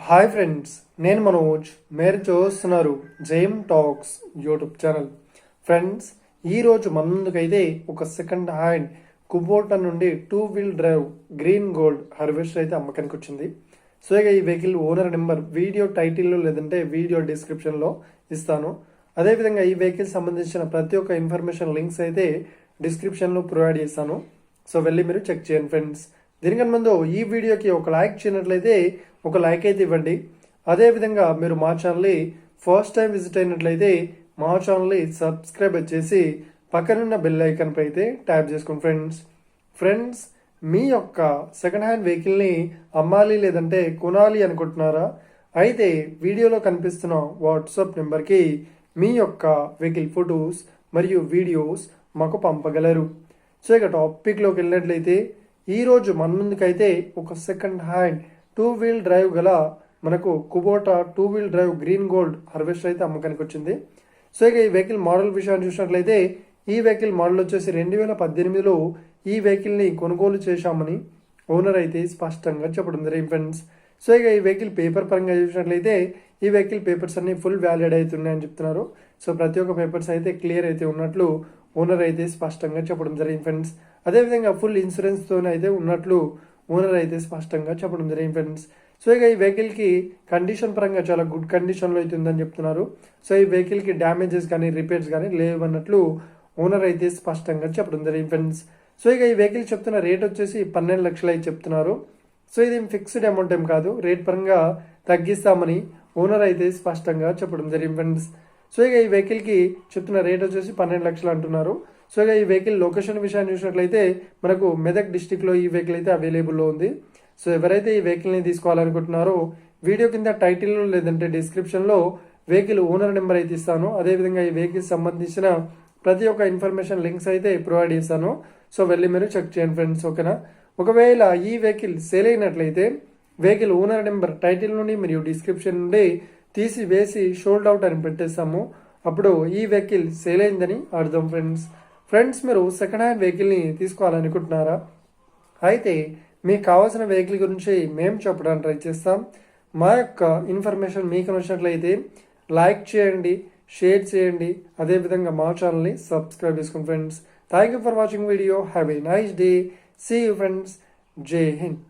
Hi friends, నేను మనోజ్. మీరు చూస్తున్నారు జైమ్ టాక్స్ యూట్యూబ్ ఛానల్. ఫ్రెండ్స్, ఈరోజు మన ముందుకైతే ఒక సెకండ్ హ్యాండ్ కుబోటా నుండి 2-wheel drive green gold harvester అయితే అమ్మకానికి వచ్చింది. సో ఇక ఈ వెహికల్ ఓనర్ నెంబర్ వీడియో టైటిల్లో లేదంటే వీడియో డిస్క్రిప్షన్లో ఇస్తాను. అదేవిధంగా ఈ వెహికల్ సంబంధించిన ప్రతి ఒక్క ఇన్ఫర్మేషన్ లింక్స్ అయితే డిస్క్రిప్షన్లో ప్రొవైడ్ చేస్తాను. సో వెళ్ళి మీరు చెక్ చేయండి ఫ్రెండ్స్. దీనికన్నా ముందు ఈ వీడియోకి ఒక లైక్ చేయనట్లయితే ఒక లైక్ అయితే ఇవ్వండి. అదేవిధంగా మీరు మా ఛానల్ని ఫస్ట్ టైం విజిట్ అయినట్లయితే మా ఛానల్ని సబ్స్క్రైబ్ చేసి పక్కనున్న బెల్ ఐకాన్ పై అయితే ట్యాప్ చేసుకోండి ఫ్రెండ్స్. మీ యొక్క సెకండ్ హ్యాండ్ వెహికల్ని అమ్మాలి లేదంటే కొనాలి అనుకుంటున్నారా? అయితే వీడియోలో కనిపిస్తున్న వాట్సాప్ నెంబర్కి మీ యొక్క వెహికల్ ఫొటోస్ మరియు వీడియోస్ మాకు పంపగలరు. సో ఇక టాపిక్లోకి వెళ్ళినట్లయితే ఈరోజు మన ముందుకైతే ఒక సెకండ్ హ్యాండ్ 2-wheel డ్రైవ్ గల మనకు Kubota 2-wheel drive green gold harvester అయితే అమ్మకానికి వచ్చింది. సో ఇక ఈ వెహికల్ మోడల్ విషయాన్ని చూసినట్లయితే ఈ వెహికల్ మోడల్ వచ్చేసి 2018లో ఈ వెహికల్ని కొనుగోలు చేశామని ఓనర్ అయితే స్పష్టంగా చెప్పడం జరిగింది ఫ్రెండ్స్. సో ఇక ఈ వెహికల్ పేపర్ పరంగా చూసినట్లయితే ఈ వెహికల్ పేపర్స్ అన్ని ఫుల్ వ్యాలిడ్ అవుతున్నాయని చెప్తున్నారు. సో ప్రతి ఒక్క పేపర్స్ అయితే క్లియర్ అయితే ఉన్నట్లు ఓనర్ అయితే స్పష్టంగా చెప్పడం జరిగింది ఫ్రెండ్స్. అదేవిధంగా ఫుల్ ఇన్సూరెన్స్తోనే అయితే ఉన్నట్లు ఓనర్ అయితే స్పష్టంగా చెప్పడం జరిగింది ఫ్రెండ్స్. సో ఇక ఈ వెహికల్కి కండిషన్ పరంగా చాలా గుడ్ కండిషన్లో అయితే ఉందని చెప్తున్నారు. సో ఈ వెహికల్కి డ్యామేజెస్ కానీ రిపేర్స్ కానీ లేవన్నట్లు ఓనర్ అయితే స్పష్టంగా చెప్పడం జరిగింది ఫ్రెండ్స్. సో ఇక ఈ వెహికల్ చెప్తున్న రేట్ వచ్చేసి 12 లక్షలు అయితే చెప్తున్నారు. సో ఇది ఫిక్స్డ్ అమౌంట్ ఏం కాదు, రేట్ పరంగా తగ్గిస్తామని ఓనర్ అయితే స్పష్టంగా చెప్పడం జరిగింది ఫ్రెండ్స్. సో ఇక ఈ వెహికల్కి చెప్తున్న రేట్ వచ్చేసి 12 లక్షలు అంటున్నారు. సో ఇక ఈ వెహికల్ లొకేషన్ విషయాన్ని చూసినట్లయితే మనకు మెదక్ డిస్టిక్లో ఈ వెహికల్ అయితే అవైలబుల్లో ఉంది. సో ఎవరైతే ఈ వెహికల్ని తీసుకోవాలనుకుంటున్నారో వీడియో కింద టైటిల్లో లేదంటే డిస్క్రిప్షన్లో వెహికల్ ఓనర్ నెంబర్ అయితే ఇస్తాను. అదేవిధంగా ఈ వెహికల్ సంబంధించిన ప్రతి ఒక్క ఇన్ఫర్మేషన్ లింక్స్ అయితే ప్రొవైడ్ చేస్తాను. సో వెళ్ళి మీరు చెక్ చేయండి ఫ్రెండ్స్, ఓకేనా? ఒకవేళ ఈ వెహికల్ సేల్ అయినట్లయితే వెహికల్ ఓనర్ నెంబర్ టైటిల్ నుండి మరియు డిస్క్రిప్షన్ నుండి తీసి వేసి షోల్డ్ అవుట్ అని పెట్టేస్తాము. అప్పుడు ఈ వెహికల్ సేల్ అయిందని అర్థం ఫ్రెండ్స్. మీరు సెకండ్ హ్యాండ్ వెహికల్ని తీసుకోవాలనుకుంటున్నారా? అయితే మీకు కావాల్సిన వెహికల్ గురించి మేము చెప్పడానికి ట్రై చేస్తాం. మా యొక్క ఇన్ఫర్మేషన్ మీకు నచ్చినట్లయితే లైక్ చేయండి, షేర్ చేయండి, అదేవిధంగా మా ఛానల్ని సబ్స్క్రైబ్ చేసుకోండి friends. Thank you for watching video. Have a nice day. See you friends. Jai Hind.